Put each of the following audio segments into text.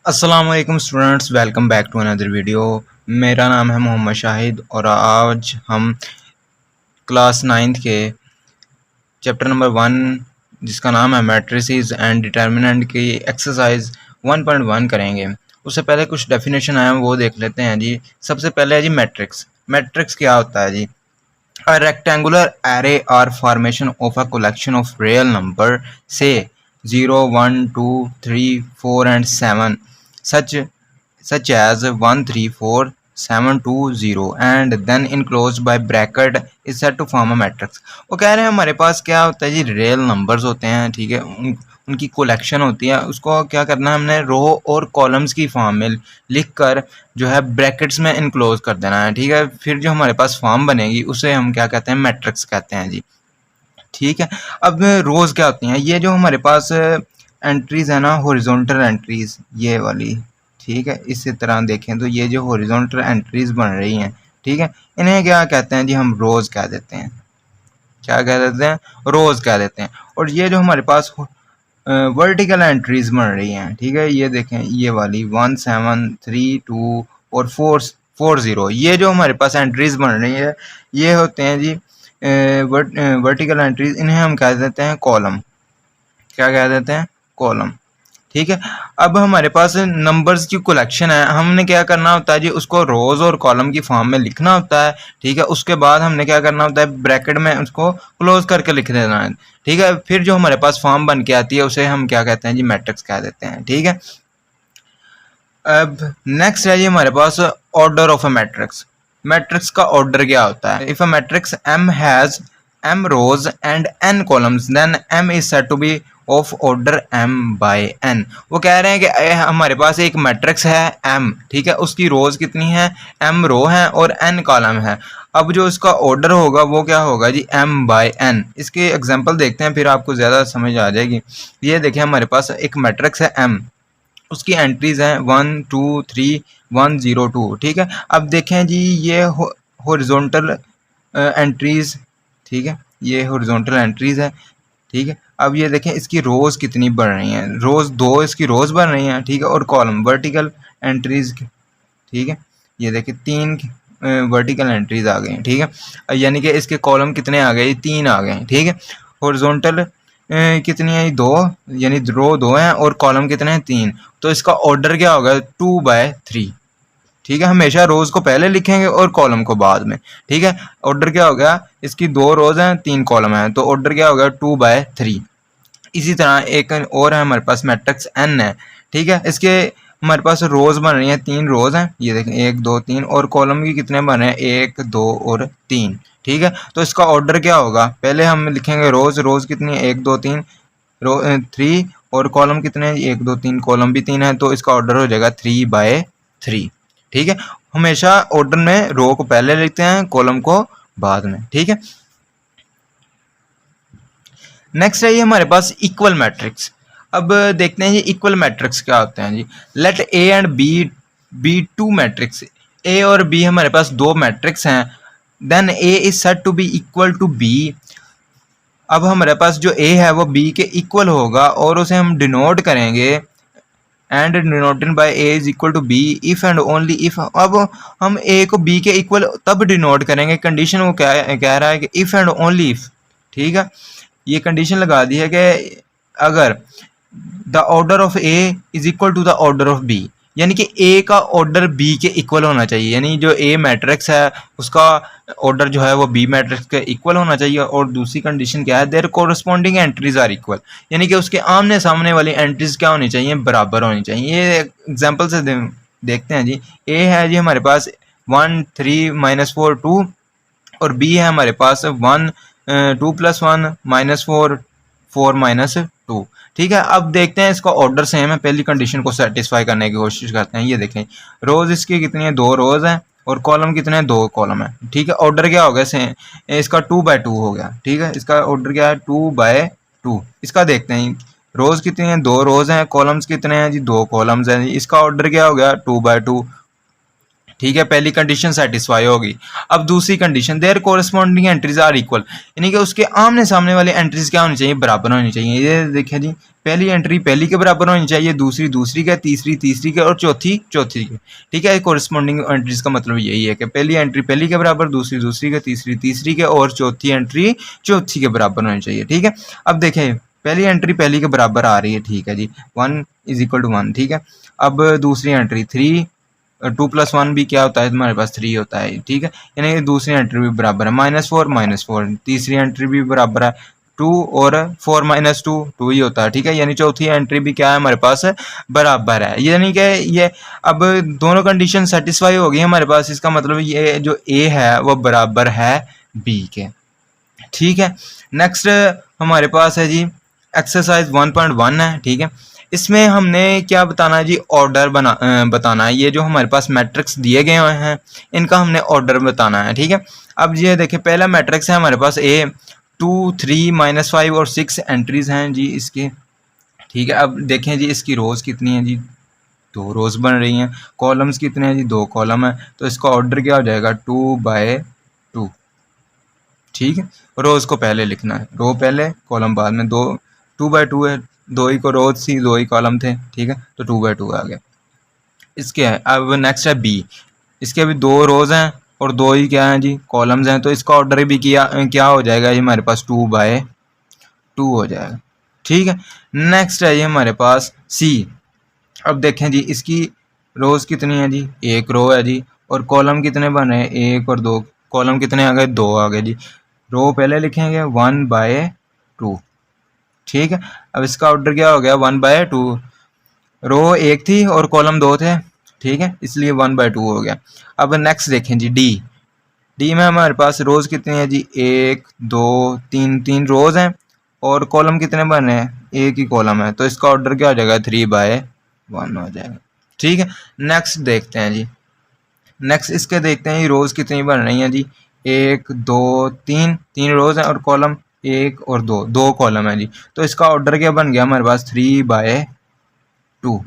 अस्सलामुअलैकुम students, welcome back to another video. मेरा नाम है मोहम्मद शाहिद और आज हम क्लास नाइन्थ के चैप्टर नंबर 1 जिसका नाम है मैट्रिसेस एंड डिटर्मिनेंट की एक्सरसाइज 1.1 करेंगे। उससे पहले कुछ डेफिनेशन आए हैं वो देख लेते हैं जी। सबसे पहले है जी मैट्रिक्स। मैट्रिक्स क्या होता है जी? A rectangular array or formation of a collection of real number, say 0, 1, 2, 3, 4 and 7, such as 1, 3, 4, 7, 2, 0 and then enclosed by bracket is said to form a matrix। वो कह रहे हैं हमारे पास क्या होता है जी, रियल नंबर्स होते हैं, ठीक है, उनकी कलेक्शन होती है। उसको क्या करना है, हमने रो और कॉलम्स की फॉर्म में लिख कर जो है ब्रैकेट्स में इनक्लोज कर देना है, ठीक है। फिर जो हमारे पास फॉर्म बनेगी उसे हम क्या कहते हैं, मैट्रिक्स कहते हैं जी, ठीक है। अब रोज क्या होती हैं? ये जो हमारे पास एंट्रीज है ना, हॉरिजॉन्टल एंट्रीज, ये वाली, ठीक है। इसी तरह देखें तो ये जो हॉरिजॉन्टल एंट्रीज बन रही हैं, ठीक है, इन्हें क्या कहते हैं जी, हम रोज कह देते हैं। क्या कह देते हैं? रोज कह देते हैं। और ये जो हमारे पास वर्टिकल एंट्रीज बन रही हैं, ठीक है, ये देखें, ये वाली 1, 7, 3, 2 और 4, 4, 0, ये जो हमारे पास एंट्रीज बन रही है ये होते हैं जी वर्टिकल एंट्रीज। इन्हें हम कह देते हैं कॉलम। क्या कह देते हैं? कॉलम, ठीक है। अब हमारे पास नंबर्स की कलेक्शन है, हमने क्या करना होता है जी, उसको रोज और कॉलम की फॉर्म में लिखना होता है, ठीक है। उसके बाद हमने क्या करना होता है, ब्रैकेट में उसको क्लोज करके लिख देना है, ठीक है। फिर जो हमारे पास फॉर्म बन के आती है उसे हम क्या कहते हैं जी, मैट्रिक्स कह देते हैं, ठीक है। अब नेक्स्ट है जी हमारे पास order of a matrix. Matrix का ऑर्डर क्या होता है? If a matrix M has M rows and N columns then M is said to be of order M by N। वो कह रहे हैं कि हमारे पास एक मैट्रिक्स है M, ठीक है, उसकी रोज कितनी है? M रो है और N कॉलम है। अब जो इसका ऑर्डर होगा वो क्या होगा जी, M बाय N। इसके एग्जांपल देखते हैं फिर आपको ज़्यादा समझ आ जाएगी। ये देखिए, हमारे पास एक मैट्रिक्स है M, उसकी एंट्रीज हैं 1, 2, 3, 1, 0, 2, ठीक है। अब देखें जी, ये हॉरिजॉन्टल एंट्रीज, ठीक है, ये हॉरिजॉन्टल एंट्रीज है, ठीक है। अब ये देखें इसकी रोज कितनी बढ़ रही हैं, रोज 2 इसकी रोज बढ़ रही हैं, ठीक है। और कॉलम वर्टिकल एंट्रीज, ठीक है, ये देखिए 3 वर्टिकल एंट्रीज आ गई हैं, ठीक है। यानी कि इसके कॉलम कितने आ गए? 3 आ गए हैं, ठीक है। हॉरिजॉन्टल कितनी है? 2, यानी रो 2 हैं और कॉलम कितने हैं? 3। तो इसका ऑर्डर क्या होगा? 2/3, ठीक है। हमेशा रोज को पहले लिखेंगे और कॉलम को बाद में, ठीक है। ऑर्डर क्या हो गया? इसकी 2 रोज हैं, 3 कॉलम हैं, तो ऑर्डर क्या होगा? 2/3। इसी तरह एक और है हमारे पास मैट्रिक्स N है, ठीक है। इसके हमारे पास रोज बन रही हैं, 3 रोज हैं, ये देखें 1, 2, 3, और कॉलम की कितने बन रहे हैं? 1, 2 और 3, ठीक है। तो इसका ऑर्डर क्या होगा? पहले हम लिखेंगे रोज, रोज कितनी है? 1, 2, 3, रो 3, और कॉलम कितने हैं? 1, 2, 3, कॉलम भी 3 है, तो इसका ऑर्डर हो जाएगा 3/3, ठीक है। हमेशा ऑर्डर में रो को पहले लिखते हैं, कॉलम को बाद में, ठीक है। नेक्स्ट है ये हमारे पास इक्वल मैट्रिक्स। अब देखते हैं ये इक्वल मैट्रिक्स क्या होते हैं जी। Let A and B two matrix. A और बी हमारे पास 2 मैट्रिक्स हैं, then A is said to be equal to B. अब हमारे पास जो ए है वो बी के इक्वल होगा और उसे हम डिनोट करेंगे, and denoted by A is equal to B if and only if. अब हम ए को बी के इक्वल तब डिनोट करेंगे, कंडीशन वो क्या कह रहा है कि इफ एंड ओनली इफ, ठीक है। ये कंडीशन लगा दी है कि अगर the order of A is equal to the order of B, यानी कि ए का ऑर्डर बी के इक्वल होना चाहिए, यानी जो ए मैट्रिक्स है उसका ऑर्डर जो है वो बी मैट्रिक्स के इक्वल होना चाहिए। और दूसरी कंडीशन क्या है? Their corresponding entries are equal, यानी कि उसके आमने सामने वाली एंट्रीज क्या होनी चाहिए? बराबर होनी चाहिए। ये एग्जाम्पल से देखते हैं जी। ए है जी हमारे पास 1, 3, -4, 2, और बी है हमारे पास 1, 2 + 1 -4, 4 - 2, ठीक है। अब देखते हैं इसका ऑर्डर सेम है, पहली कंडीशन को सेटिस्फाई करने की कोशिश करते हैं। ये देखें, रोज इसकी कितनी है? 2 रोज हैं, और कॉलम कितने हैं? 2 कॉलम है, ठीक है। ऑर्डर क्या हो गया? सेम, इसका 2/2 हो गया, ठीक है। इसका ऑर्डर क्या है? 2/2। इसका देखते हैं, रोज कितनी है? 2 रोज हैं, कॉलम्स कितने हैं जी? 2 कॉलम्स हैं। इसका ऑर्डर क्या हो गया? 2/2, ठीक है, पहली कंडीशन सेटिस्फाई होगी। अब दूसरी condition, their corresponding entries are equal, यानी कि उसके आमने सामने वाली एंट्रीज क्या होनी चाहिए, बराबर होनी चाहिए। ये देखिए जी, पहली एंट्री पहली के बराबर होनी चाहिए, दूसरी दूसरी के, तीसरी तीसरी के और चौथी चौथी के। ठीक है, कोरस्पॉन्डिंग एंट्रीज का मतलब यही है कि पहली एंट्री पहली के बराबर, दूसरी दूसरी के, तीसरी तीसरी के और चौथी एंट्री चौथी के बराबर होनी चाहिए। ठीक है, अब देखें पहली एंट्री पहली के बराबर आ रही है, ठीक है जी, 1 इज इक्वल टू 1। ठीक है, अब दूसरी एंट्री 3, 2 + 1 भी क्या होता है, तुम्हारे पास 3 होता है। ठीक है, यानी दूसरी एंट्री भी बराबर है, -4 तीसरी एंट्री भी बराबर है 2 और 4 - 2 2 ही होता है। ठीक है, यानी चौथी एंट्री भी क्या है हमारे पास बराबर है, यानी कि ये अब दोनों कंडीशन सेटिस्फाई हो गई हमारे पास। इसका मतलब ये जो ए है वो बराबर है बी के। ठीक है, नेक्स्ट हमारे पास है जी एक्सरसाइज 1.1 है। ठीक है, इसमें हमने क्या बताना है जी, ऑर्डर बताना है। ये जो हमारे पास मैट्रिक्स दिए गए हैं इनका हमने ऑर्डर बताना है। ठीक है, अब ये देखिए पहला मैट्रिक्स है हमारे पास ए 2 3 -5 और 6 एंट्रीज हैं जी इसके। ठीक है, अब देखें जी इसकी रोज कितनी है जी, 2 रोज बन रही हैं। कॉलम्स कितने हैं जी, 2 कॉलम है, तो इसका ऑर्डर क्या हो जाएगा 2/2। ठीक है, रोज को पहले लिखना है, रो पहले कॉलम बाद में, 2/2 है, 2 ही को रोज थी 2 ही कॉलम थे। ठीक है, तो 2/2 आ गया। इसके है अब नेक्स्ट है बी, इसके भी 2 रोज हैं और 2 ही क्या है जी कॉलम्स हैं, तो इसका ऑर्डर भी क्या हो जाएगा ये हमारे पास 2/2 हो जाएगा। ठीक है, नेक्स्ट है ये हमारे पास सी। अब देखें जी इसकी रोज कितनी है जी, 1 रो है जी, और कॉलम कितने बने हैं 1 और 2, कॉलम कितने आ गए 2 आ गए जी। रो पहले लिखेंगे 1/2। ठीक है, अब इसका ऑर्डर क्या हो गया 1/2, रो 1 थी और कॉलम 2 थे। ठीक है, इसलिए 1/2 हो गया। अब नेक्स्ट देखें जी डी, डी में हमारे पास रोज कितनी है जी 1 2 3, 3 रोज हैं और कॉलम कितने बने हैं, 1 ही कॉलम है, तो इसका ऑर्डर क्या हो जाएगा 3/1 हो जाएगा। ठीक है, नेक्स्ट देखते हैं जी, नेक्स्ट इसके देखते हैं ये रोज कितनी बन रही हैं जी, 1 2 3, 3 रोज हैं और कॉलम 1 और 2, 2 कॉलम है जी, तो इसका ऑर्डर क्या बन गया हमारे पास 3/2।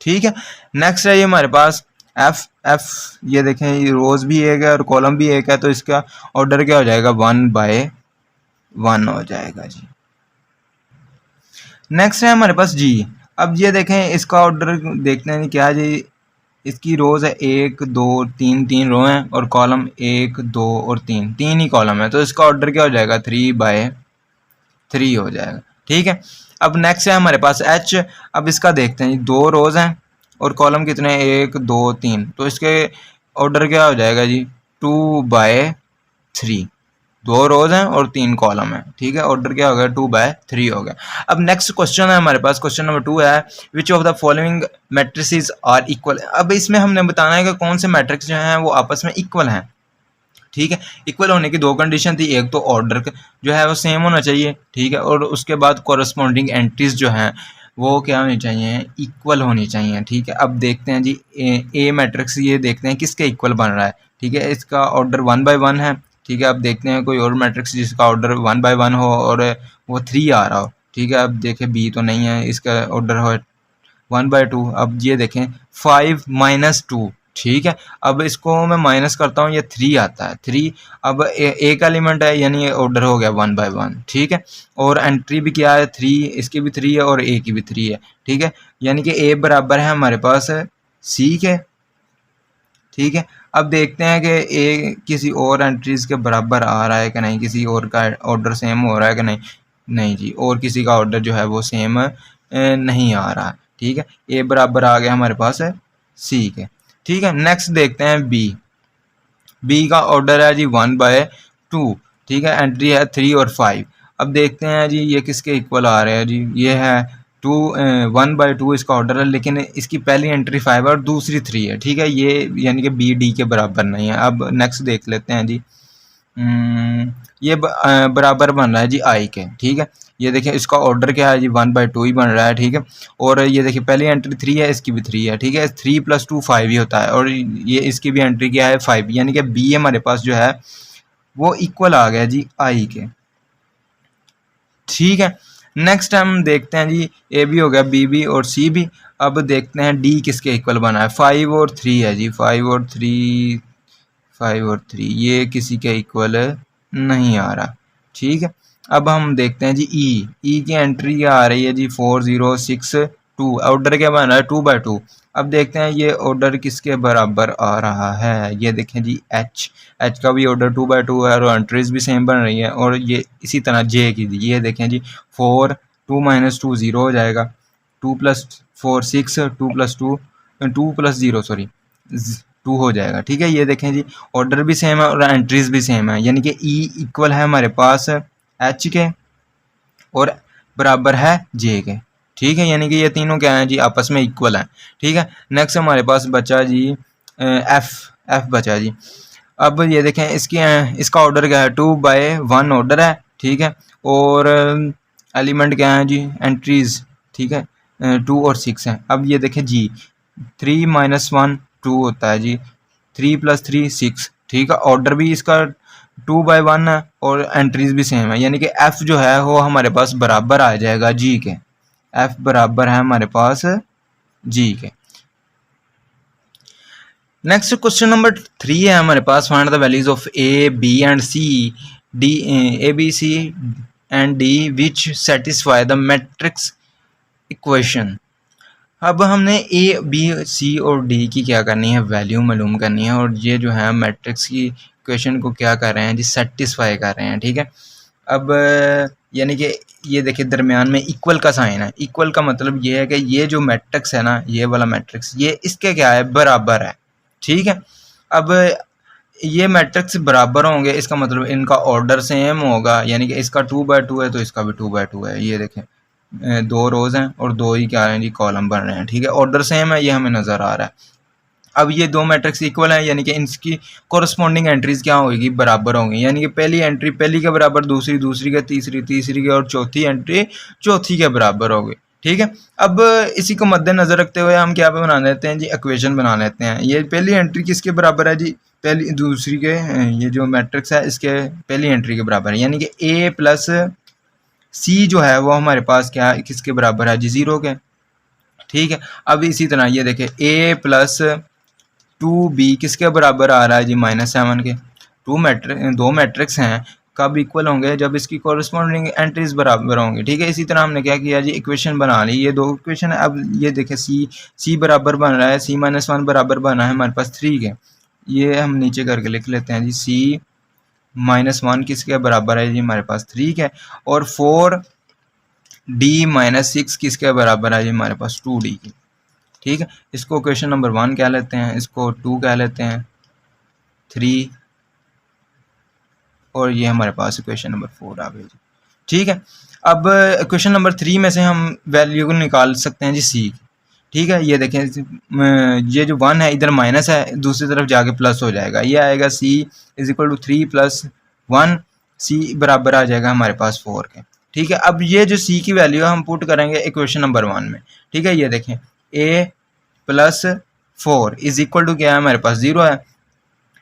ठीक है, नेक्स्ट है ये हमारे पास एफ, एफ ये देखें ये रोज भी 1 है और कॉलम भी 1 है, तो इसका ऑर्डर क्या हो जाएगा 1/1 हो जाएगा जी। नेक्स्ट है हमारे पास जी, अब ये देखें इसका ऑर्डर देखते हैं क्या जी, इसकी रोज है 1 2 3, 3 रो हैं और कॉलम 1 2 और 3, 3 ही कॉलम है, तो इसका ऑर्डर क्या हो जाएगा 3/3 हो जाएगा। ठीक है, अब नेक्स्ट है हमारे पास एच, अब इसका देखते हैं 2 रोज हैं और कॉलम कितने 1 2 3, तो इसके ऑर्डर क्या हो जाएगा जी 2/3, 2 रोज हैं और 3 कॉलम है। ठीक है, ऑर्डर क्या हो गया 2/3 हो गया। अब नेक्स्ट क्वेश्चन है हमारे पास, क्वेश्चन नंबर 2 है which of the following matrices are equal. अब इसमें हमने बताना है कि कौन से मैट्रिक्स जो हैं वो आपस में इक्वल हैं। ठीक है, इक्वल होने की 2 कंडीशन थी, एक तो ऑर्डर जो है वो सेम होना चाहिए। ठीक है, और उसके बाद कोरस्पॉन्डिंग एंट्रीज जो हैं वो क्या होनी चाहिए, इक्वल होनी चाहिए। ठीक है, अब देखते हैं जी ए मैट्रिक्स, ये देखते हैं किसके इक्वल बन रहा है। ठीक है, इसका ऑर्डर 1/1 है। ठीक है, अब देखते हैं कोई और मैट्रिक्स जिसका ऑर्डर 1/1 हो और वो 3 आ रहा हो। ठीक है, अब देखें बी तो नहीं है, इसका ऑर्डर हो 1/2। अब ये देखें 5 - 2। ठीक है, अब इसको मैं माइनस करता हूँ, ये 3 आता है 3। अब एक एलिमेंट है यानी ये ऑर्डर हो गया 1/1। ठीक है, और एंट्री भी क्या है 3, इसकी भी 3 है और ए की भी 3 है। ठीक है, यानी कि ए बराबर है हमारे पास सी के। ठीक है, अब देखते हैं कि ए किसी और एंट्रीज के बराबर आ रहा है कि नहीं, किसी और का ऑर्डर सेम हो रहा है कि नहीं। नहीं जी, और किसी का ऑर्डर जो है वो सेम नहीं आ रहा। ठीक है, ए बराबर आ गया हमारे पास सी के। ठीक है, नेक्स्ट देखते हैं बी, बी का ऑर्डर है जी 1/2। ठीक है, एंट्री है 3 और 5। अब देखते हैं जी ये किसके इक्वल आ रहे हैं जी, ये है 1/2 इसका ऑर्डर है, लेकिन इसकी पहली एंट्री 5 है और दूसरी 3 है। ठीक है, ये यानी कि बी डी के बराबर नहीं है। अब नेक्स्ट देख लेते हैं जी, ये बराबर बन रहा है जी आई के। ठीक है, ये देखिए इसका ऑर्डर क्या है जी 1/2 ही बन रहा है। ठीक है, और ये देखिए पहली एंट्री 3 है, इसकी भी 3 है। ठीक है, 3 + 2 5 ही होता है और ये इसकी भी एंट्री क्या है 5, यानी कि बी हमारे पास जो है वो इक्वल आ गया जी आई के। ठीक है, नेक्स्ट हम देखते हैं जी ए भी हो गया, बी भी और सी भी। अब देखते हैं डी किसके इक्वल बना है। 5 और 3 है जी, 5 और 3 ये किसी के इक्वल नहीं आ रहा। ठीक है, अब हम देखते हैं जी ई की एंट्री क्या आ रही है जी 4062। ऑर्डर क्या बन रहा है 2/2। अब देखते हैं ये ऑर्डर किसके बराबर आ रहा है। ये देखें जी एच का भी ऑर्डर 2/2 है और एंट्रीज भी सेम बन रही है। और ये इसी तरह जे की ये देखें जी 4 2 - 2 0 हो जाएगा, 2 + 4 6, 2 + 2 2 + 0 सॉरी 2 हो जाएगा। ठीक है, ये देखें जी ऑर्डर भी सेम है और एंट्रीज भी सेम है, यानी कि ई इक्वल है हमारे पास एच के और बराबर है जे के। ठीक है, यानी कि ये तीनों क्या हैं जी आपस में इक्वल हैं। ठीक है, नेक्स्ट हमारे पास बचा जी एफ बचा जी। अब ये देखें इसका ऑर्डर क्या है 2/1 ऑर्डर है। ठीक है, और एलिमेंट क्या है जी एंट्रीज। ठीक है, 2 और 6 हैं। अब ये देखें जी 3 - 1 2 होता है जी, 3 + 3 6। ठीक है, ऑर्डर भी इसका 2/1 है और एंट्रीज भी सेम है, यानी कि एफ जो है वो हमारे पास बराबर आ जाएगा जी के। एफ बराबर है हमारे पास जी के। नेक्स्ट क्वेश्चन नंबर 3 है हमारे पास, find the values of A B and C D, A B C and D which satisfy the matrix equation. अब हमने ए बी सी और डी की क्या करनी है वैल्यू मालूम करनी है, और ये जो है मैट्रिक्स की इक्वेशन को क्या कर रहे हैं जी सेटिस्फाई कर रहे हैं। ठीक है, अब यानी कि ये देखिए दरमियान में इक्वल का साइन है। इक्वल का मतलब ये है कि ये जो मैट्रिक्स है ना, ये वाला मैट्रिक्स ये इसके क्या है बराबर है। ठीक है, अब ये मैट्रिक्स बराबर होंगे इसका मतलब इनका ऑर्डर सेम होगा, यानी कि इसका 2/2 है तो इसका भी 2/2 है। ये देखें 2 रोज हैं और 2 ही क्या हैं जी कॉलम बन रहे हैं। ठीक है, ऑर्डर सेम है, ये हमें नज़र आ रहा है। अब ये दो मैट्रिक्स इक्वल हैं, यानी कि इनकी कोरस्पॉन्डिंग एंट्रीज क्या होगी बराबर होंगी, यानी कि पहली एंट्री पहली के बराबर, दूसरी के, तीसरी के और चौथी एंट्री चौथी के बराबर होगी। ठीक है, अब इसी को मद्देनजर रखते हुए हम क्या बना लेते हैं जी इक्वेशन बना लेते हैं। ये पहली एंट्री किसके बराबर है जी पहली दूसरी के, ये जो मैट्रिक्स है इसके पहली एंट्री के बराबर है, यानी कि ए प्लस सी जो है वो हमारे पास क्या किसके बराबर है जी 0 के। ठीक है, अब इसी तरह ये देखें ए प्लस 2b किसके बराबर आ रहा है जी -7 के। दो मैट्रिक्स हैं कब इक्वल होंगे जब इसकी कोरस्पॉन्डिंग एंट्रीज बराबर होंगे। ठीक है, इसी तरह हमने क्या किया जी इक्वेशन बना ली, ये दो इक्वेशन है। अब ये देखें सी बराबर बन रहा है, c - 1 बराबर बना है हमारे पास 3 के। ये हम नीचे करके लिख लेते हैं जी c - 1 किसके बराबर है जी हमारे पास 3 के, और 4d - 6 किसके बराबर है जी हमारे पास 2d की। ठीक है, इसको क्वेश्चन नंबर 1 कह लेते हैं, इसको 2 कह लेते हैं, 3 और ये हमारे पास क्वेश्चन नंबर 4 आ गई। ठीक है, अब क्वेश्चन नंबर 3 में से हम वैल्यू को निकाल सकते हैं जी सी की। ठीक है, ये देखें ये जो 1 है इधर माइनस है, दूसरी तरफ जाके प्लस हो जाएगा, ये आएगा c = 3 + 1, c बराबर आ जाएगा हमारे पास 4 के। ठीक है, अब ये जो c की वैल्यू है हम पुट करेंगे इक्वेशन नंबर 1 में। ठीक है, ये देखें a + 4 = क्या है हमारे पास 0 है।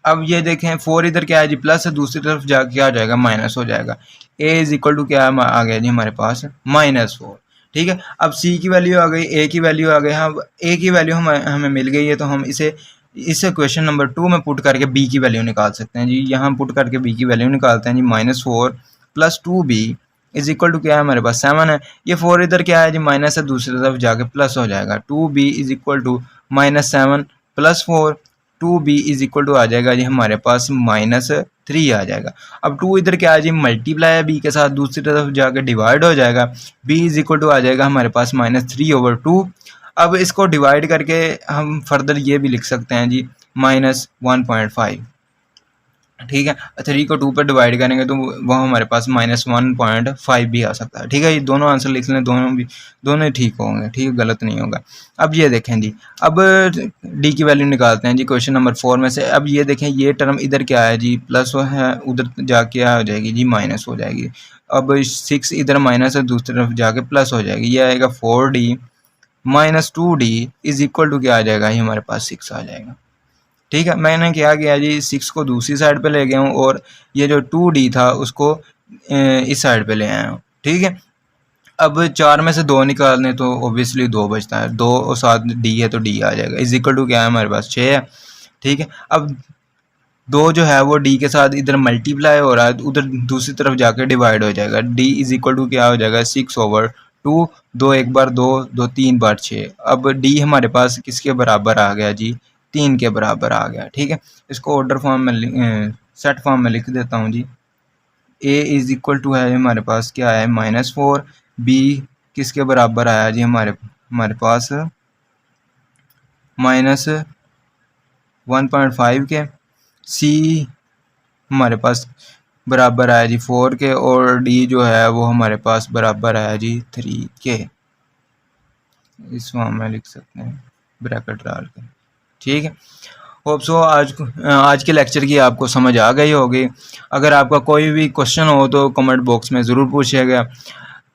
अब ये देखें 4 इधर क्या है जी प्लस है, दूसरी तरफ जाके क्या आ जाएगा माइनस हो जाएगा। a = क्या आ गया जी हमारे पास -4। ठीक है, अब c की वैल्यू आ गई, a की वैल्यू आ गई। अब a की वैल्यू हमें मिल गई है तो हम इसे क्वेश्चन नंबर 2 में पुट करके b की वैल्यू निकाल सकते हैं जी। यहाँ पुट करके b की वैल्यू निकालते हैं जी -4 + 2b = क्या है हमारे पास 7 है। ये 4 इधर क्या है जी माइनस है, दूसरी तरफ जाके प्लस हो जाएगा। 2b = -7 + 4, 2b = आ जाएगा जी हमारे पास -3 आ जाएगा। अब 2 इधर क्या है जी मल्टीप्लाई है b के साथ, दूसरी तरफ जाकर डिवाइड हो जाएगा, b = आ जाएगा हमारे पास -3/2। अब इसको डिवाइड करके हम फर्दर ये भी लिख सकते हैं जी -1.5। ठीक है, 3 को 2 पर डिवाइड करेंगे तो वह हमारे पास -1.5 भी आ सकता है। ठीक है, ये दोनों आंसर लिख लें, दोनों ही ठीक होंगे। ठीक है, गलत नहीं होगा। अब ये देखें जी, अब डी की वैल्यू निकालते हैं जी क्वेश्चन नंबर 4 में से। अब ये देखें ये टर्म इधर क्या है जी प्लस है, उधर जाके क्या हो जाएगी जी माइनस हो जाएगी। अब 6 इधर माइनस है, दूसरी तरफ जाके प्लस हो जाएगी, ये आएगा 4d - 2d = क्या आ जाएगा ये हमारे पास 6 आ जाएगा। ठीक है, मैंने क्या किया जी 6 को दूसरी साइड पे ले गया हूँ और ये जो 2d था उसको इस साइड पे ले आया हूँ। ठीक है, अब 4 में से 2 निकालने तो ऑब्वियसली 2 बचता है, 2 और 7 डी है तो डी आ जाएगा, इज इक्वल टू क्या है हमारे पास 6 है। ठीक है, अब 2 जो है वो डी के साथ इधर मल्टीप्लाई हो रहा है, उधर दूसरी तरफ जाकर डिवाइड हो जाएगा, डी इज इक्वल टू क्या हो जाएगा 6/2, 2 एक बार 2, 2 3 बार 6। अब डी हमारे पास किसके बराबर आ गया जी, 3 के बराबर आ गया। ठीक है, इसको ऑर्डर फॉर्म में सेट फॉर्म में लिख देता हूँ जी। ए इज इक्वल टू है हमारे पास क्या है -4, बी किसके बराबर आया जी हमारे पास -1.5 के, सी हमारे पास बराबर आया जी 4 के, और डी जो है वो हमारे पास बराबर आया जी 3 के। इस फॉर्म में लिख सकते हैं ब्रैकेट डाल के। ठीक है, होप सो आज के लेक्चर की आपको समझ आ गई होगी। अगर आपका कोई भी क्वेश्चन हो तो कमेंट बॉक्स में ज़रूर पूछिएगा।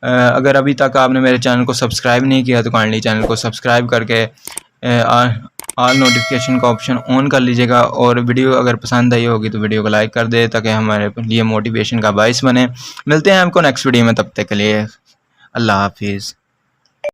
अगर अभी तक आपने मेरे चैनल को सब्सक्राइब नहीं किया तो काइंडली चैनल को सब्सक्राइब करके ऑल नोटिफिकेशन का ऑप्शन ऑन कर लीजिएगा, और वीडियो अगर पसंद आई होगी तो वीडियो को लाइक कर दे ताकि हमारे लिए मोटिवेशन का बाइस बने। मिलते हैं आपको नेक्स्ट वीडियो में, तब तक के लिए अल्लाह हाफिज़।